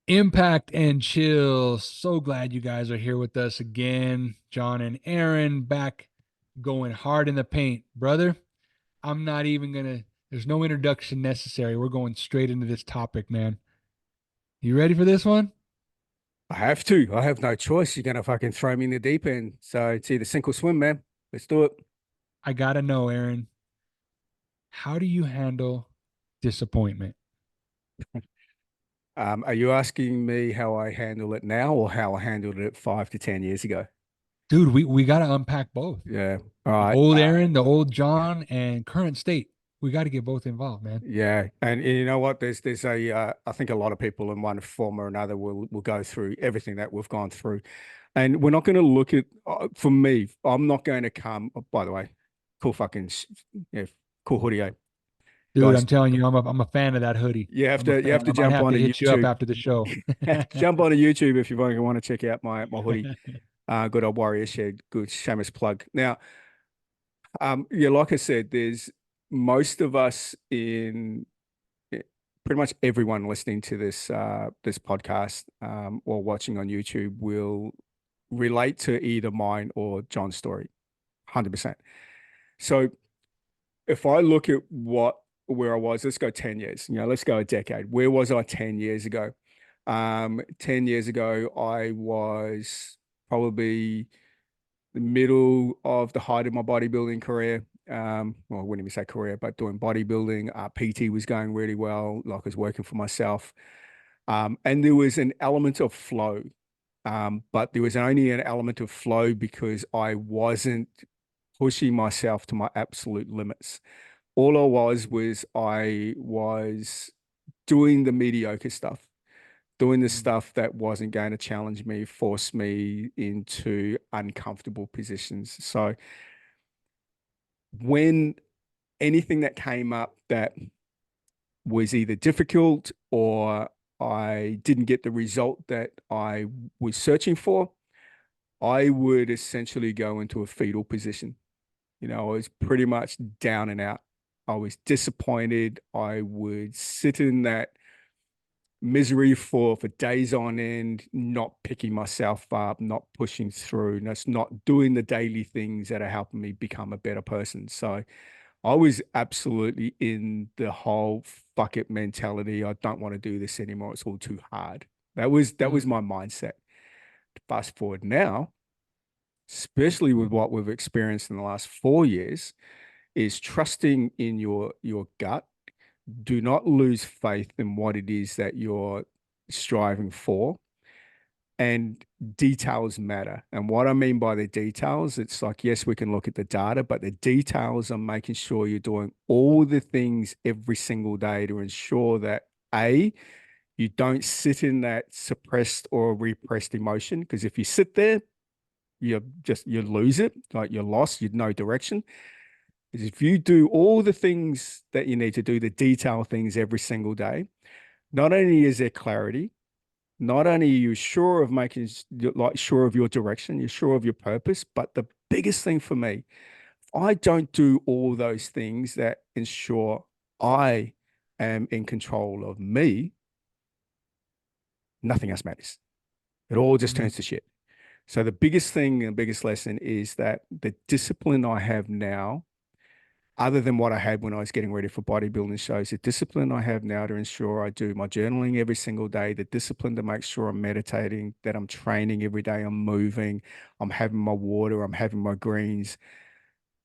Impact and chill. So glad you guys are here with us again. John and Aaron back going hard in the paint. Brother, I'm not even gonna, there's no introduction necessary. We're going straight into this topic, man. You ready for this one? I have to. I have no choice. You're gonna fucking throw me in the deep end. So it's either sink or swim, man. Let's do it. I gotta know, Aaron, how do you handle disappointment? Are you asking me how I handle it now or how I handled it 5 to 10 years ago? Dude, we gotta unpack both. Yeah. All The right. old Aaron, the old John, and current state. We gotta get both involved, man. Yeah. And you know what? There's a I think a lot of people in one form or another will go through everything that we've gone through. And we're not going to look at for me, I'm not going to come, oh, by the way, cool fucking yeah, cool hoodie, eh? Dude, Guys, I'm telling you, I'm a fan of that hoodie. you have I'm a to you have fan. to I might jump have to onto hit you up YouTube. after the show. Jump onto YouTube if you want to check out my hoodie. Good old Warrior Shed. Good shameless plug. Now, yeah, like I said, there's most of us in pretty much everyone listening to this podcast or watching on YouTube will relate to either mine or John's story, 100%. So if I look at where I was, let's go 10 years, let's go a decade. Where was I 10 years ago? 10 years ago, I was probably the middle of the height of my bodybuilding career. Well, I wouldn't even say career, but doing bodybuilding. PT was going really well, like I was working for myself. And there was an element of flow. But there was only an element of flow because I wasn't pushing myself to my absolute limits. All I was doing the mediocre stuff, doing the Mm, stuff that wasn't going to challenge me, force me into uncomfortable positions. So when anything that came up that was either difficult or I didn't get the result that I was searching for, I would essentially go into a fetal position. I was pretty much down and out. I was disappointed. I would sit in that misery for days on end, not picking myself up, not pushing through, not doing the daily things that are helping me become a better person. So I was absolutely in the whole fuck it mentality. I don't want to do this anymore. It's all too hard. That was mm, my mindset. Fast forward now, especially with what we've experienced in the last 4 years, is trusting in your gut. Do not lose faith in what it is that you're striving for. And details matter. And what I mean by the details, it's like, yes, we can look at the data, but the details are making sure you're doing all the things every single day to ensure that A, you don't sit in that suppressed or repressed emotion. Because if you sit there, you lose it, like you're lost, you'd no direction. Is if you do all the things that you need to do, the detail things every single day, not only is there clarity, not only are you sure of sure of your direction, you're sure of your purpose, but the biggest thing for me, if I don't do all those things that ensure I am in control of me, nothing else matters. It all just mm. turns to shit. So the biggest thing and biggest lesson is that the discipline I have now, other than what I had when I was getting ready for bodybuilding shows, the discipline I have now to ensure I do my journaling every single day, the discipline to make sure I'm meditating, that I'm training every day, I'm moving, I'm having my water, I'm having my greens,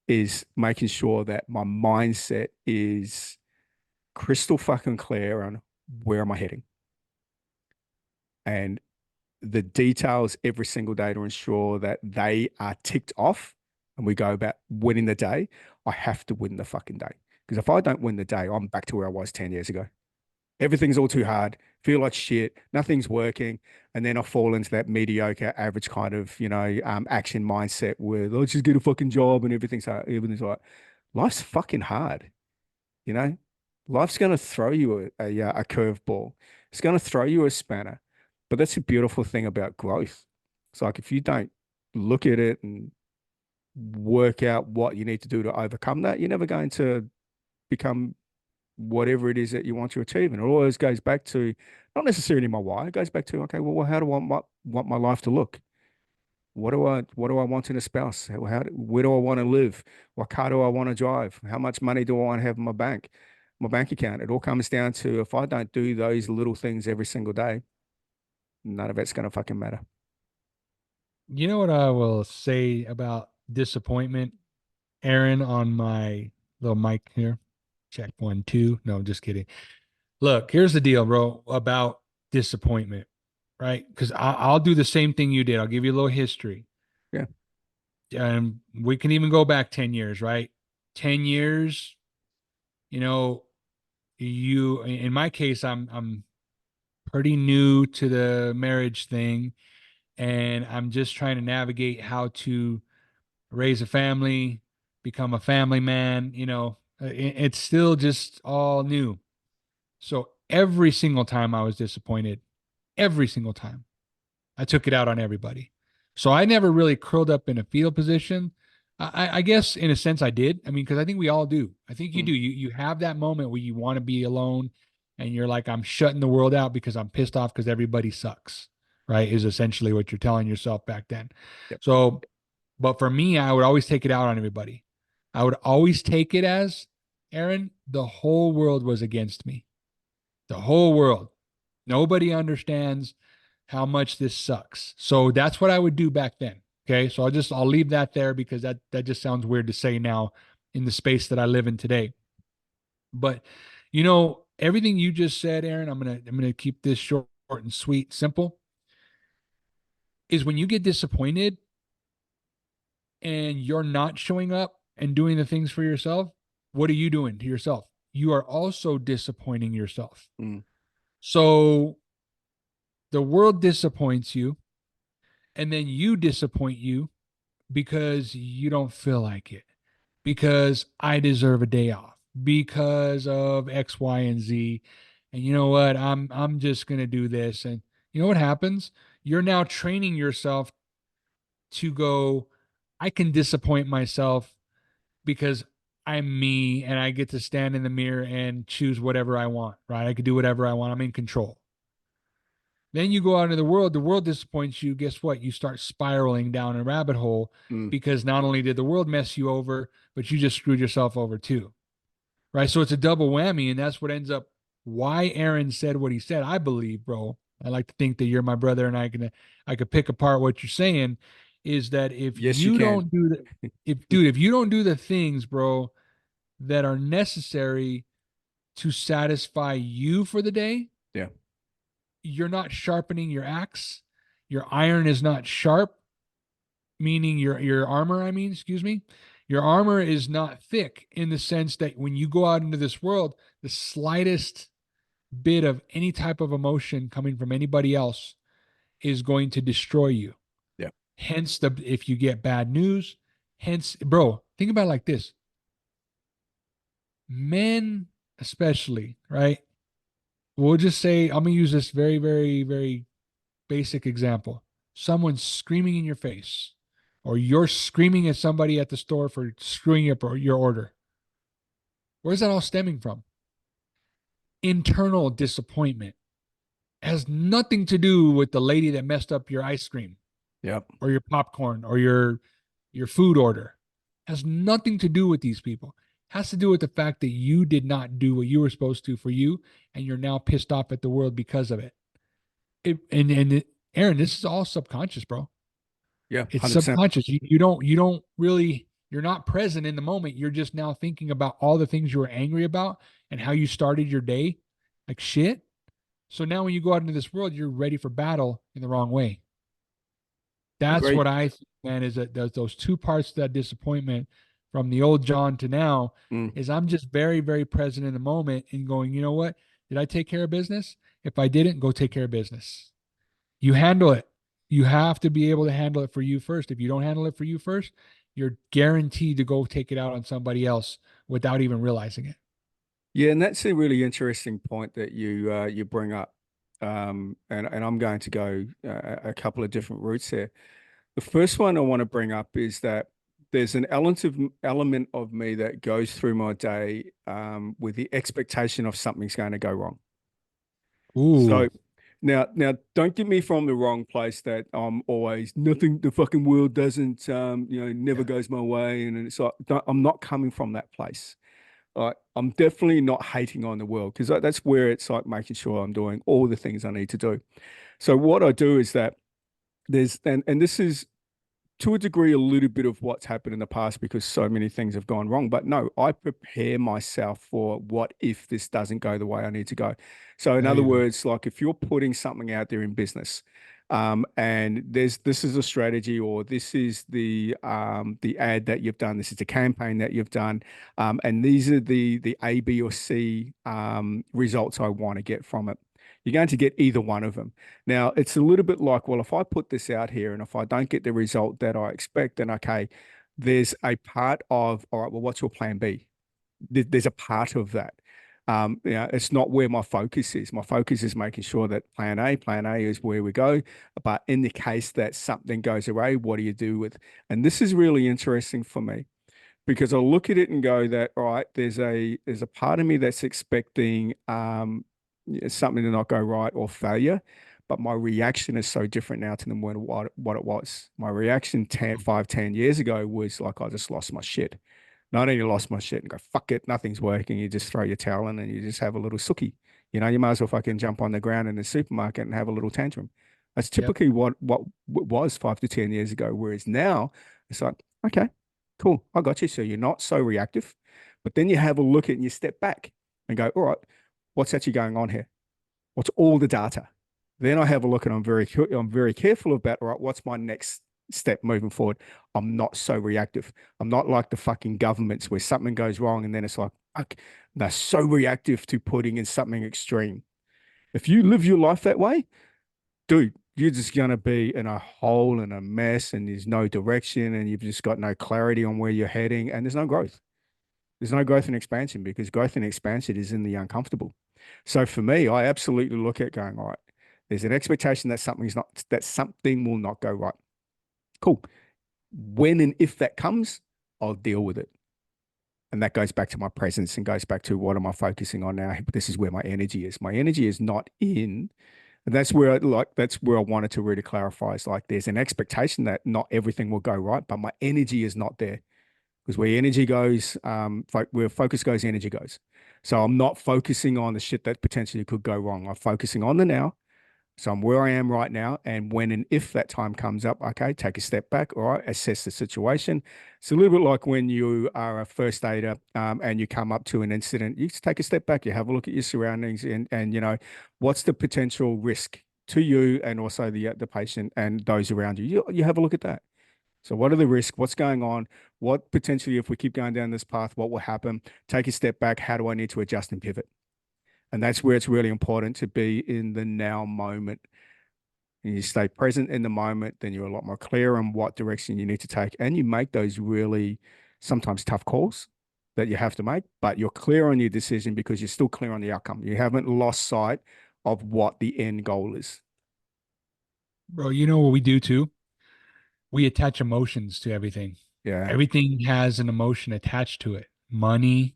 is making sure that my mindset is crystal fucking clear on where am I heading. And the details every single day to ensure that they are ticked off and we go about winning the day. I have to win the fucking day. Because if I don't win the day, I'm back to where I was 10 years ago. Everything's all too hard, feel like shit, nothing's working. And then I fall into that mediocre, average kind of, action mindset where let's just get a fucking job and everything's like, life's fucking hard, you know? Life's going to throw you a curveball. It's going to throw you a spanner. But that's the beautiful thing about growth. It's like if you don't look at it and work out what you need to do to overcome that, you're never going to become whatever it is that you want to achieve. And it always goes back to not necessarily my why. It goes back to, okay, well, how do I want my life to look? What do I want in a spouse? Where do I want to live? What car do I want to drive? How much money do I want to have in my bank account? It all comes down to, if I don't do those little things every single day, none of it's going to fucking matter. You know what I will say about disappointment, Aaron, on my little mic here? Check one, two. No, just kidding. Look, here's the deal, bro, about disappointment, right? Because I'll do the same thing you did. I'll give you a little history. Yeah. And we can even go back 10 years, right? 10 years, you know, in my case, I'm pretty new to the marriage thing, and I'm just trying to navigate how to raise a family, become a family man, it's still just all new. So every single time I was disappointed, every single time I took it out on everybody. So I never really curled up in a fetal position. I guess in a sense I did. I mean, because I think we all do. I think you Mm, do. You have that moment where you want to be alone, and you're like, I'm shutting the world out because I'm pissed off because everybody sucks. Right? Is essentially what you're telling yourself back then. yep. So, but for me, I would always take it out on everybody. I would always take it as, Aaron, the whole world was against me. The whole world. Nobody understands how much this sucks. So that's what I would do back then. Okay. So I'll leave that there because that just sounds weird to say now in the space that I live in today. But everything you just said, Aaron, I'm gonna keep this short and sweet, simple, is when you get disappointed and you're not showing up and doing the things for yourself, what are you doing to yourself? You are also disappointing yourself. Mm, So the world disappoints you, and then you disappoint you because you don't feel like it, because I deserve a day off, because of X, Y, and Z. And you know what? I'm just gonna do this. And you know what happens? You're now training yourself to go, I can disappoint myself because I'm me and I get to stand in the mirror and choose whatever I want, right? I can do whatever I want. I'm in control. Then you go out into the world disappoints you. Guess what? You start spiraling down a rabbit hole mm. because not only did the world mess you over, but you just screwed yourself over too. Right. So it's a double whammy. And that's what ends up why Aaron said what he said. I believe, bro. I like to think that you're my brother and I could pick apart what you're saying is that if Yes, you you can. don't do the if you don't do the things, bro, that are necessary to satisfy you for the day, Yeah. you're not sharpening your axe. Your iron is not sharp, meaning your armor, I mean, excuse me. Your armor is not thick in the sense that when you go out into this world, the slightest bit of any type of emotion coming from anybody else is going to destroy you. Yeah. Hence the if you get bad news, hence bro, think about it like this. Men especially, right? We'll just say I'm gonna use this very, very, very basic example. Someone's screaming in your face, or you're screaming at somebody at the store for screwing up your order. Where's that all stemming from? Internal disappointment. It has nothing to do with the lady that messed up your ice cream Yep. or your popcorn or your food order. It has nothing to do with these people. It has to do with the fact that you did not do what you were supposed to for you, and you're now pissed off at the world because of it. Aaron, this is all subconscious, bro. Yeah. It's 100%. subconscious. You don't really you're not present in the moment. You're just now thinking about all the things you were angry about and how you started your day like shit. So now when you go out into this world, you're ready for battle in the wrong way. That's Agreed. what I think, man, is that those two parts of that disappointment from the old John to now Mm. is I'm just very, very present in the moment and going, you know what? Did I take care of business? If I didn't, go take care of business. You handle it. You have to be able to handle it for you first. If you don't handle it for you first, you're guaranteed to go take it out on somebody else without even realizing it. Yeah, and that's a really interesting point that you bring up. And I'm going to go a couple of different routes here. The first one I want to bring up is that there's an element of me that goes through my day with the expectation of something's going to go wrong. Ooh. So now, don't get me from the wrong place that I'm always nothing. The fucking world doesn't, never Yeah. goes my way, and it's like I'm not coming from that place. I'm definitely not hating on the world because that's where it's like making sure I'm doing all the things I need to do. So what I do is that and this is to a degree a little bit of what's happened in the past because so many things have gone wrong. But no, I prepare myself for what if this doesn't go the way I need to go. So in There other you go. words, like if you're putting something out there in business, and this is a strategy or this is the ad that you've done, this is the campaign that you've done, and these are the A, B, or C results I want to get from it. You're going to get either one of them. Now, it's a little bit like, well, if I put this out here and if I don't get the result that I expect, then okay, there's a part of, all right, well, what's your plan B? There's a part of that. It's not where my focus is. My focus is making sure that plan A is where we go. But in the case that something goes away, what do you do with? And this is really interesting for me because I look at it and go that, all right, there's a part of me that's expecting something to not go right or failure, but my reaction is so different now to them when what it was. My reaction 10 years ago was like I just lost my shit. Not only lost my shit and go, fuck it, nothing's working. You just throw your towel in and you just have a little sookie. You might as well fucking jump on the ground in the supermarket and have a little tantrum. That's Yep. typically what was 5 to 10 years ago. Whereas now it's like, okay, cool, I got you. So you're not so reactive, but then you have a look at and you step back and go, all right, what's actually going on here? What's all the data? Then I have a look and I'm very careful about, all right, what's my next step moving forward? I'm not so reactive. I'm not like the fucking governments where something goes wrong and then it's like, fuck, they're so reactive to putting in something extreme. If you live your life that way, dude, you're just gonna be in a hole and a mess and there's no direction and you've just got no clarity on where you're heading and there's no growth. There's no growth and expansion because growth and expansion is in the uncomfortable. So for me, I absolutely look at going, all right, there's an expectation that something will not go right. Cool. When and if that comes, I'll deal with it. And that goes back to my presence and goes back to what am I focusing on now? This is where my energy is. My energy is not in, and that's where I wanted to really clarify. Is like there's an expectation that not everything will go right, but my energy is not there. Because where energy goes, where focus goes, energy goes. So I'm not focusing on the shit that potentially could go wrong. I'm focusing on the now. So I'm where I am right now. And when and if that time comes up, okay, take a step back. All right, assess the situation. It's a little bit like when you are a first aider and you come up to an incident, you just take a step back, you have a look at your surroundings and what's the potential risk to you and also the patient and those around you. You have a look at that. So what are the risks? What's going on? What potentially, if we keep going down this path, what will happen? Take a step back. How do I need to adjust and pivot? And that's where it's really important to be in the now moment. And you stay present in the moment, then you're a lot more clear on what direction you need to take. And you make those really sometimes tough calls that you have to make, but you're clear on your decision because you're still clear on the outcome. You haven't lost sight of what the end goal is. Bro, you know what we do too? We attach emotions to everything. Yeah. Everything has an emotion attached to it. Money,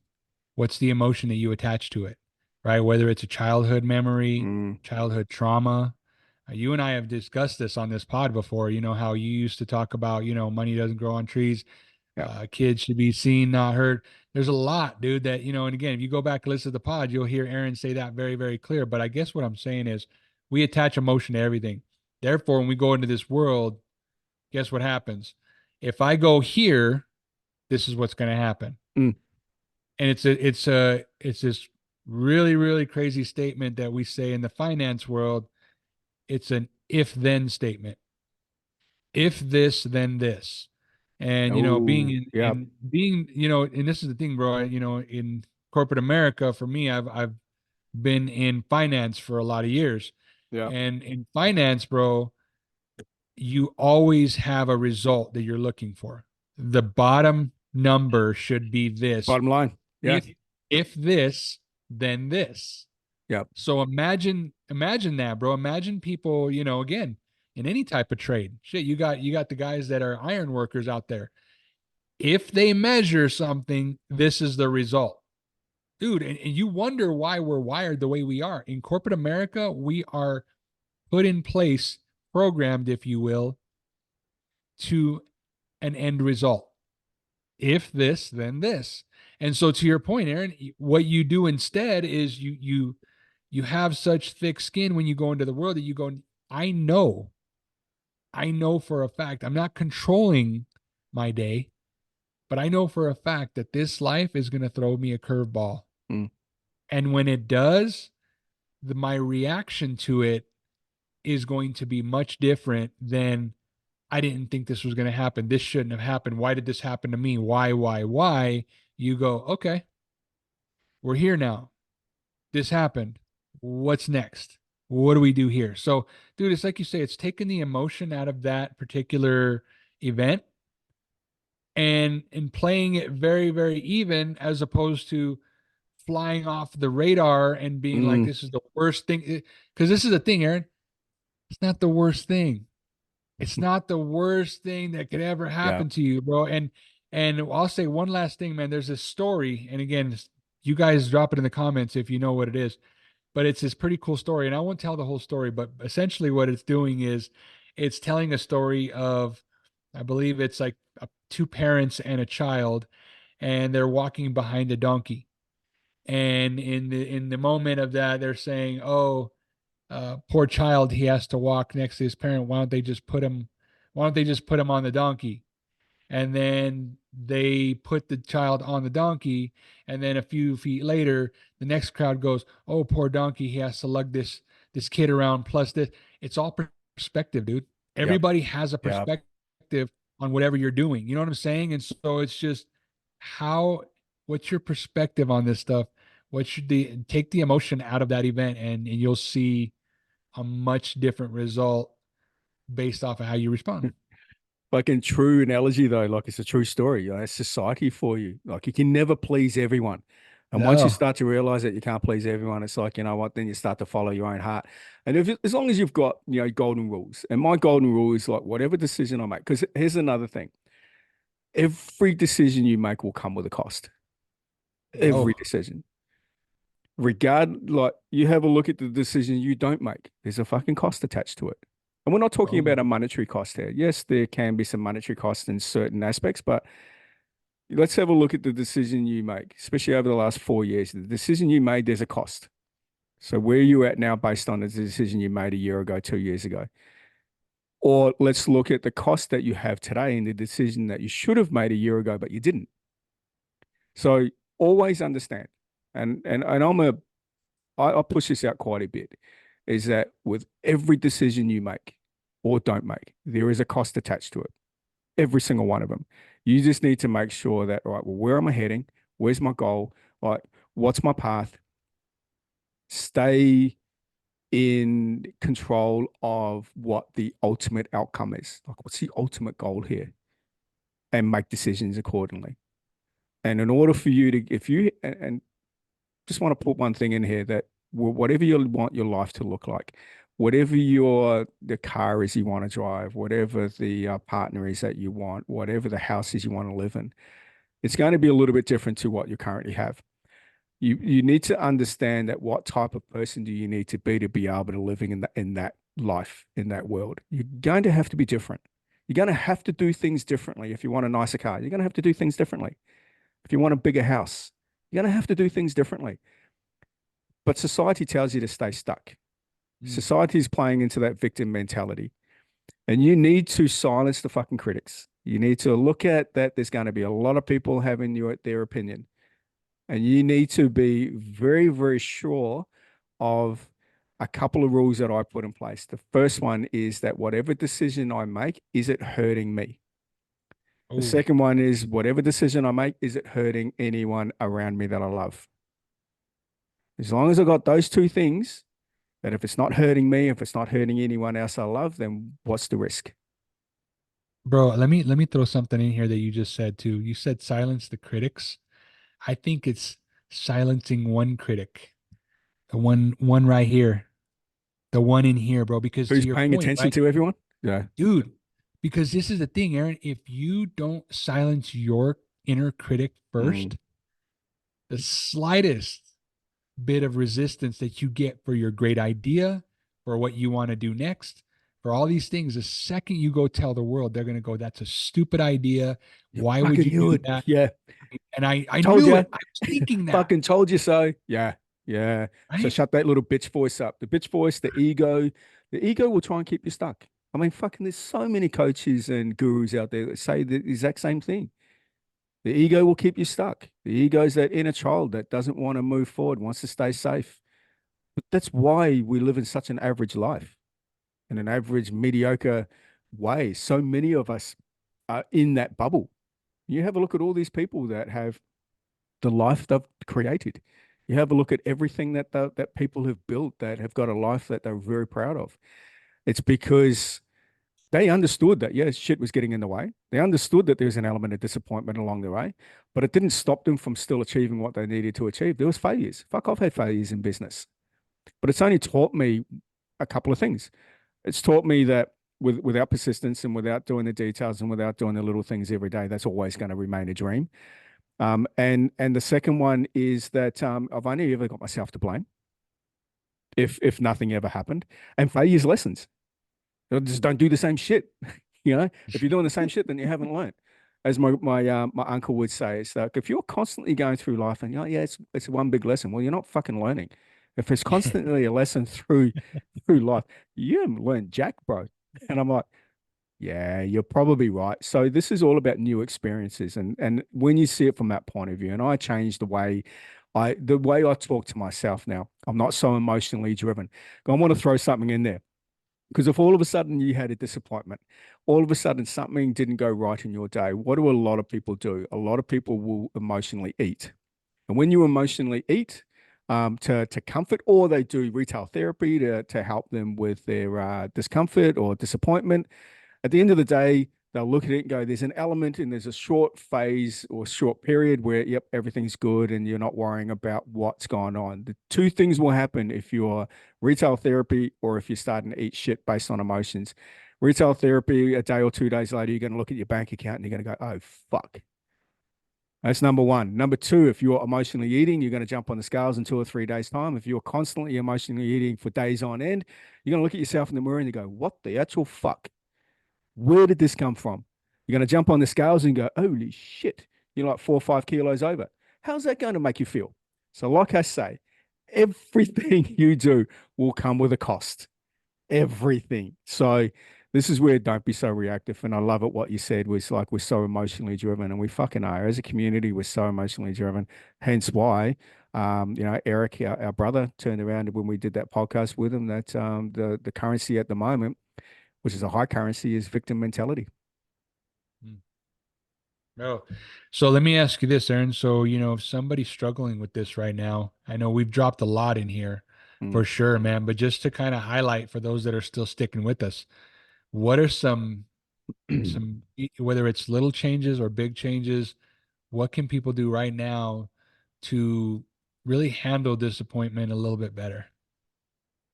what's the emotion that you attach to it? Right? Whether it's a childhood memory, Mm, childhood trauma. You and I have discussed this on this pod before. You know how you used to talk about, money doesn't grow on trees. yeah. Kids should be seen, not heard. There's a lot, dude, that, and again, if you go back and listen to the pod, you'll hear Aaron say that very, very clear. But I guess what I'm saying is we attach emotion to everything. Therefore, when we go into this world, guess what happens? If I go here, this is what's going to happen. Mm. And it's this really, really crazy statement that we say in the finance world. It's an if then statement. If this, then this. And being Oh, yeah. being, and this is the thing, bro, in corporate America, for me, I've been in finance for a lot of years. Yeah. And in finance, bro, you always have a result that you're looking for. The bottom number should be this. Bottom line. Yeah. If this, then this. Yeah. So imagine that, bro. Imagine people, again, in any type of trade. Shit, you got the guys that are iron workers out there. If they measure something, this is the result. Dude, and you wonder why we're wired the way we are. In corporate America, we are put in place, programmed, if you will, to an end result. If this, then this. And so to your point, Aaron, what you do instead is you have such thick skin when you go into the world that you go, I know, I know for a fact, I'm not controlling my day, but I know for a fact that this life is going to throw me a curveball. Mm. And when it does, my reaction to it is going to be much different than I didn't think this was going to happen. This shouldn't have happened. Why did this happen to me? Why? You go, okay, we're here now. This happened. What's next? What do we do here? So, dude, it's like you say, it's taking the emotion out of that particular event and playing it very, very even as opposed to flying off the radar and being like, Mm. this is the worst thing. Because this is the thing, Aaron. It's not the worst thing. It's not the worst thing that could ever Yeah. happen to you, bro. And I'll say one last thing, man. There's this story, and again, you guys drop it in the comments if you know what it is. But it's this pretty cool story, and I won't tell the whole story. But essentially, what it's doing is it's telling a story of, I believe it's like two parents and a child, and they're walking behind a donkey. And in the moment of that, they're saying, "Oh, poor child, he has to walk next to his parent. Why don't they just put him? Why don't they just put him on the donkey?" And then they put the child on the donkey, and then a few feet later, the next crowd goes, "Oh, poor donkey, he has to lug this kid around." Plus, this it's all perspective, dude. Yep. Everybody has a Yep. perspective on whatever you're doing. You know what I'm saying? And so it's just how what's your perspective on this stuff? What should the take the emotion out of that event, and you'll see a much different result based off of how you respond. Like in true analogy though, like it's a true story. You know, it's society for you. Like you can never please everyone. And once you No. start to realize that you can't please everyone, it's like, you know what, then you start to follow your own heart. And as long as you've got, you know, golden rules. And my golden rule is like whatever decision I make, because here's another thing. Every decision you make will come with a cost. Every Oh. decision. Like you have a look at the decision you don't make. There's a fucking cost attached to it. And we're not talking Oh. about a monetary cost here. Yes, there can be some monetary costs in certain aspects, but let's have a look at the decision you make, especially over the last 4 years. The decision you made, there's a cost. So where are you at now based on the decision you made a year ago, 2 years ago? Or let's look at the cost that you have today and the decision that you should have made a year ago, but you didn't. So always understand. And I push this out quite a bit, is that with every decision you make or don't make, there is a cost attached to it. Every single one of them. You just need to make sure that, right, well, where am I heading? Where's my goal? Like, what's my path? Stay in control of what the ultimate outcome is. Like, what's the ultimate goal here? And make decisions accordingly. And in order for you to, if you, and just want to put one thing in here that whatever you want your life to look like, whatever the car is you want to drive, whatever the partner is that you want, whatever the house is you want to live in, it's going to be a little bit different to what you currently have. You need to understand that what type of person do you need to be able to living in that life, in that world. You're going to have to be different. You're going to have to do things differently. If you want a nicer car, you're going to have to do things differently. If you want a bigger house, you're going to have to do things differently. But society tells you to stay stuck. Mm. Society is playing into that victim mentality. And you need to silence the fucking critics. You need to look at that there's going to be a lot of people having their opinion. And you need to be very, very sure of a couple of rules that I put in place. The first one is that whatever decision I make, is it hurting me? The Oh, second one is whatever decision I make, is it hurting anyone around me that I love? As long as I got those two things, that if it's not hurting me, if it's not hurting anyone else I love, then what's the risk? bro, let me throw something in here that you just said too. You said silence the critics. I think it's silencing one critic. The one right here. The one in here, bro, because to Who's your paying point, attention right? to everyone? Yeah. Dude, Because this is the thing, Aaron, if you don't silence your inner critic Mm. first, the slightest bit of resistance that you get for your great idea, for what you want to do next, for all these things, the second you go tell the world, they're going to go, that's a stupid idea. You Why would fucking you knew do it. that? Yeah. And I Told knew you. it. I was thinking that, Fucking told you so. Yeah. Yeah. So right? shut that little bitch voice up. The bitch voice, the ego will try and keep you stuck. I mean, fucking, there's so many coaches and gurus out there that say the exact same thing. The ego will keep you stuck. The ego is that inner child that doesn't want to move forward, wants to stay safe. But that's why we live in such an average life, in an average, mediocre way. So many of us are in that bubble. You have a look at all these people that have the life they've created. You have a look at everything that people have built that have got a life that they're very proud of. It's because they understood that, yeah, shit was getting in the way. They understood that there was an element of disappointment along the way, but it didn't stop them from still achieving what they needed to achieve. There was failures. Fuck, I've had failures in business, but it's only taught me a couple of things. It's taught me that without persistence and without doing the details and without doing the little things every day, that's always going to remain a dream. And the second one is that I've only ever got myself to blame if nothing ever happened, and failures lessons. Just don't do the same shit. If you're doing the same shit, then you haven't learned. As my uncle would say, it's like if you're constantly going through life and you're like, yeah, it's one big lesson. Well, you're not fucking learning. If there's constantly a lesson through life, you haven't learned jack, bro. And I'm like, yeah, you're probably right. So this is all about new experiences, and when you see it from that point of view, and I changed the way I talk to myself now. I'm not so emotionally driven. I want to throw something in there. Because if all of a sudden you had a disappointment, all of a sudden something didn't go right in your day, what do a lot of people do? A lot of people will emotionally eat. And when you emotionally eat, to comfort, or they do retail therapy to help them with their discomfort or disappointment, at the end of the day, they'll look at it and go, there's an element and there's a short phase or short period where, yep, everything's good and you're not worrying about what's going on. The two things will happen if you're retail therapy or if you're starting to eat shit based on emotions. Retail therapy, a day or 2 days later, you're going to look at your bank account and you're going to go, oh, fuck. That's number one. Number two, if you're emotionally eating, you're going to jump on the scales in 2 or 3 days' time. If you're constantly emotionally eating for days on end, you're going to look at yourself in the mirror and you go, what the actual fuck? Where did this come from? You're going to jump on the scales and go, holy shit, you're like 4 or 5 kilos over. How's that going to make you feel? So, like I say, everything you do will come with a cost. Everything. So, this is where don't be so reactive. And I love it what you said was like, we're so emotionally driven, and we fucking are. As a community, we're so emotionally driven. Hence why, Eric, our brother, turned around when we did that podcast with him that the currency at the moment, which is a high currency, is victim mentality. No. So let me ask you this, Aaron. So, if somebody's struggling with this right now, I know we've dropped a lot in here Mm. for sure, man, but just to kind of highlight for those that are still sticking with us, what are whether it's little changes or big changes, what can people do right now to really handle disappointment a little bit better?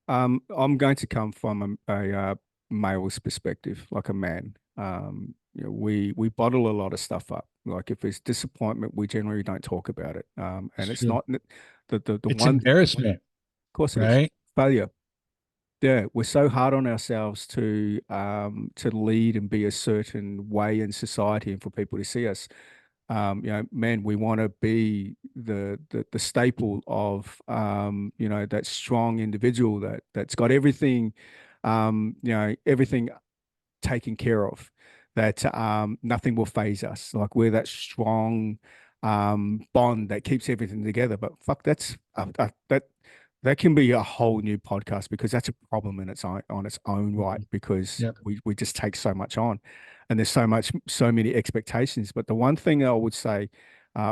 I'm going to come from a male's perspective, like a man. We bottle a lot of stuff up. Like if there's disappointment, we generally don't talk about it. And It's it's true. not the It's one. Of embarrassment, course, it is right? failure. Yeah, we're so hard on ourselves to lead and be a certain way in society and for people to see us. Man, we want to be the staple of that strong individual that's got everything, everything taken care of, that nothing will phase us. Like we're that strong bond that keeps everything together. But fuck, that can be a whole new podcast because that's a problem in its own on its own right Mhm. because Yep. we just take so much on, and there's so many expectations. But the one thing I would say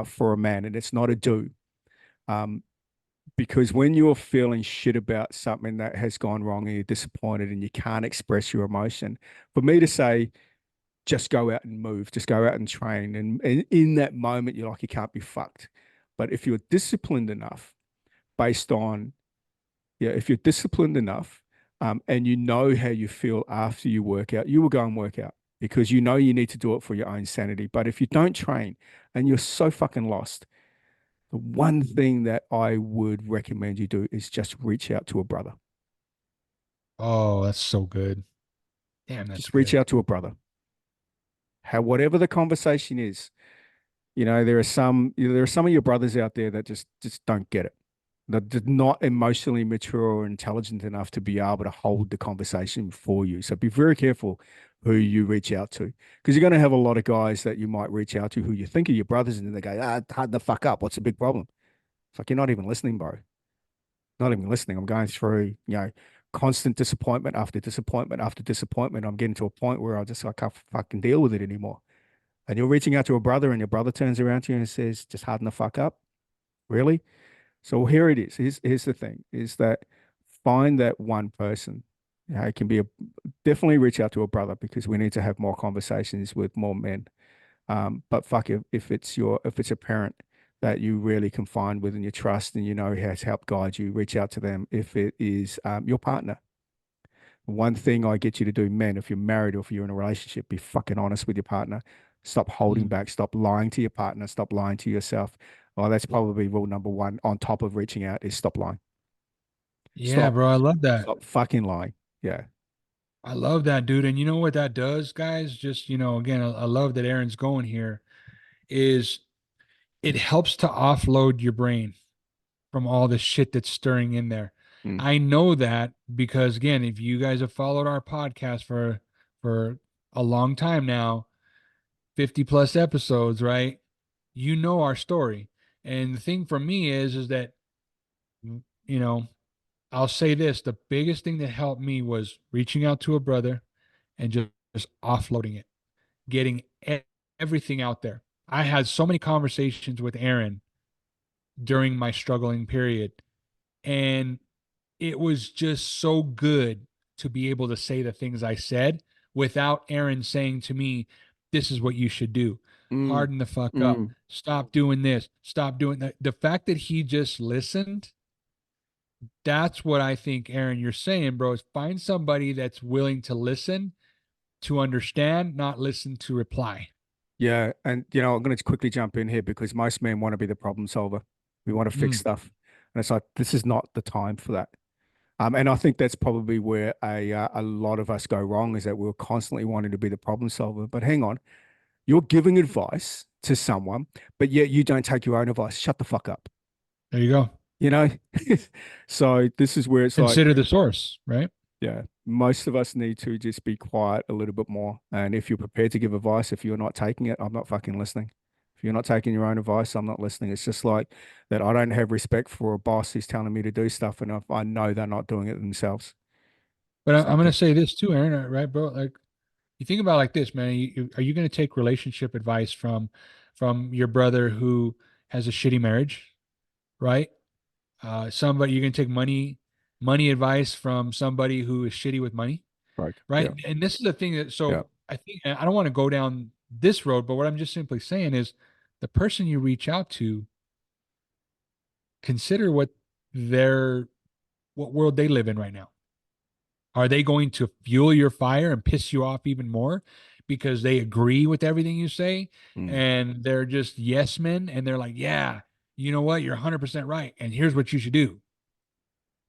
for a man, and it's not a do, um, because when you're feeling shit about something that has gone wrong and you're disappointed and you can't express your emotion, for me to say, just go out and move, just go out and train. And in that moment, you're like, you can't be fucked. But if you're disciplined enough, based on, yeah, if you're disciplined enough and you know how you feel after you work out, you will go and work out. because you know you need to do it for your own sanity. But if you don't train and you're so fucking lost, the one thing that I would recommend you do is just reach out to a brother. Oh, that's so good. Damn, that's Just reach good. out to a brother. Whatever the conversation is, there are some of your brothers out there that just don't get it. They're not emotionally mature or intelligent enough to be able to hold the conversation for you. So be very careful who you reach out to, because you're going to have a lot of guys that you might reach out to who you think are your brothers, and then they go, hard the fuck up. What's the big problem? It's like, you're not even listening, bro. Not even listening. I'm going through, constant disappointment after disappointment after disappointment. I'm getting to a point where I can't fucking deal with it anymore. And you're reaching out to a brother, and your brother turns around to you and says, just harden the fuck up. Really? So here it is. Here's the thing: is that find that one person. It can be definitely reach out to a brother, because we need to have more conversations with more men. But fuck, if it's a parent that you really confide with and you trust and you know has helped guide you, reach out to them. If it is your partner, one thing I get you to do, men, if you're married or if you're in a relationship, be fucking honest with your partner. Stop holding Mm. back. Stop lying to your partner. Stop lying to yourself. Well, that's probably rule number one on top of reaching out, is stop lying. Yeah, Stop, bro, I love that. stop fucking lying. Yeah. I love that, dude. And you know what that does, guys? Just, again, I love that Aaron's going here, is it helps to offload your brain from all the shit that's stirring in there. Mm, I know that because, again, if you guys have followed our podcast for a long time now, 50 plus episodes, right? You know our story. And the thing for me is that, you know, I'll say this, the biggest thing that helped me was reaching out to a brother and just offloading it, getting everything out there. I had so many conversations with Aaron during my struggling period, and it was just so good to be able to say the things I said without Aaron saying to me, this is what you should do. mm, Harden the fuck up. mm. Stop doing this. Stop doing that. The fact that he just listened, that's what I think, Aaron, you're saying, bro, is find somebody that's willing to listen, to understand, not listen to reply. Yeah. And, I'm going to quickly jump in here, because most men want to be the problem solver. We want to fix Mm. stuff. And it's like, this is not the time for that. And I think that's probably where a lot of us go wrong, is that we're constantly wanting to be the problem solver. But hang on, you're giving advice to someone, but yet you don't take your own advice. Shut the fuck up. There you go. You know? So this is where it's like, Consider the source, right? yeah, most of us need to just be quiet a little bit more. And if you're prepared to give advice, if you're not taking it, I'm not fucking listening. If you're not taking your own advice, I'm not listening. It's just like that. I don't have respect for a boss who's telling me to do stuff, and if I know they're not doing it themselves. But It's I'm like, going to say this too, Aaron, right, bro? Like, you think about it like this, man. Are you going to take relationship advice from your brother who has a shitty marriage, right? Somebody, you're going to take money advice from somebody who is shitty with money, right. right? Yeah. And this is the thing that, Yeah. so I think, and I don't want to go down this road, but what I'm just simply saying is the person you reach out to, consider their what world they live in right now. Are they going to fuel your fire and piss you off even more because they agree with everything you say Mm. and they're just yes men and they're like, yeah, you know what, you're 100% right, and here's what you should do.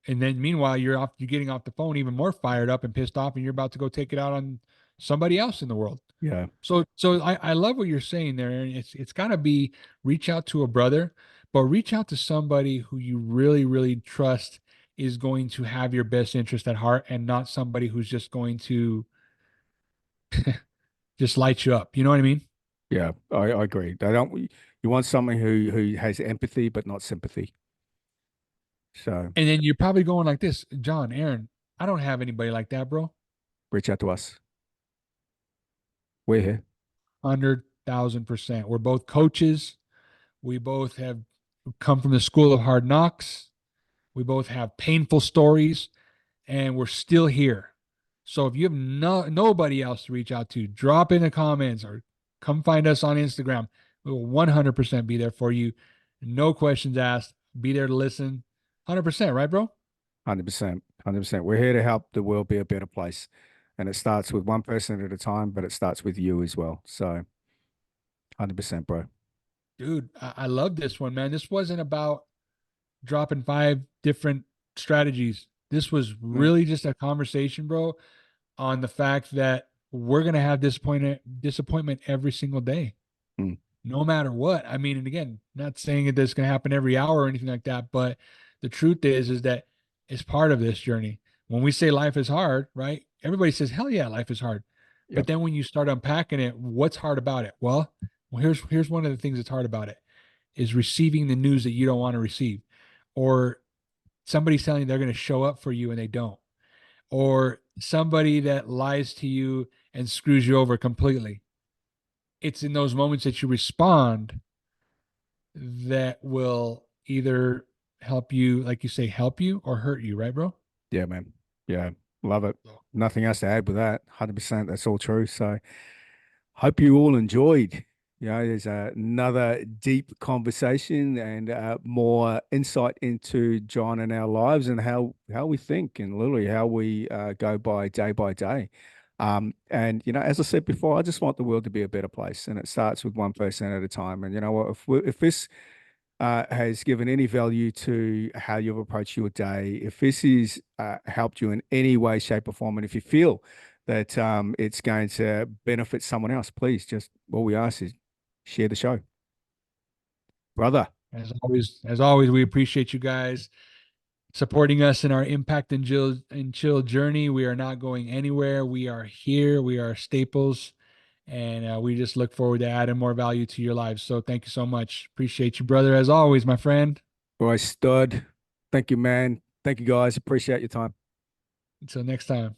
And then meanwhile, you're getting off the phone even more fired up and pissed off, and you're about to go take it out on somebody else in the world. Yeah. So I love what you're saying there, Aaron. It's got to be reach out to a brother, but reach out to somebody who you really really trust is going to have your best interest at heart, and not somebody who's just going to just light you up. You know what I mean? Yeah. I agree. They don't, you want someone who has empathy but not sympathy. So And then you're probably going like this, John, Aaron. I don't have anybody like that, bro. reach out to us. We're here. 100,000%. We're both coaches. We both have come from the school of hard knocks. We both have painful stories, and we're still here. So if you have nobody else to reach out to, drop in the comments or come find us on Instagram. We will 100% be there for you. No questions asked. Be there to listen. 100%, right, bro? 100%. 100%. We're here to help the world be a better place. And it starts with one person at a time, but it starts with you as well. So 100%, bro. Dude, I love this one, man. This wasn't about dropping five different strategies. This was Yeah. really just a conversation, bro, on the fact that we're gonna have disappointment every single day, Mm. no matter what. I mean, and again, not saying that this can happen every hour or anything like that, but the truth is that it's part of this journey. When we say life is hard, right? Everybody says, "Hell yeah, life is hard." But Yep. then when you start unpacking it, what's hard about it? Well, here's one of the things that's hard about it is receiving the news that you don't want to receive, or somebody's telling you they're going to show up for you and they don't, or somebody that lies to you and screws you over completely. It's in those moments that you respond that will either help you, like you say, help you or hurt you, right, bro? Yeah, man. Yeah. Love it. Nothing else to add with that. 100%. That's all true. So hope you all enjoyed. There's another deep conversation and more insight into John and our lives and how we think and literally how we go by day. And as I said before, I just want the world to be a better place, and it starts with one person at a time. And you know what? If this has given any value to how you've approached your day, if this has helped you in any way, shape, or form, and if you feel that it's going to benefit someone else, please just all we ask is share the show, brother. As always, we appreciate you guys supporting us in our impact and chill journey. We are not going anywhere. We are here. We are staples, and we just look forward to adding more value to your lives. So thank you so much. Appreciate you, brother, as always, my friend. Boy, stud. Thank you, man. Thank you, guys. Appreciate your time. Until next time.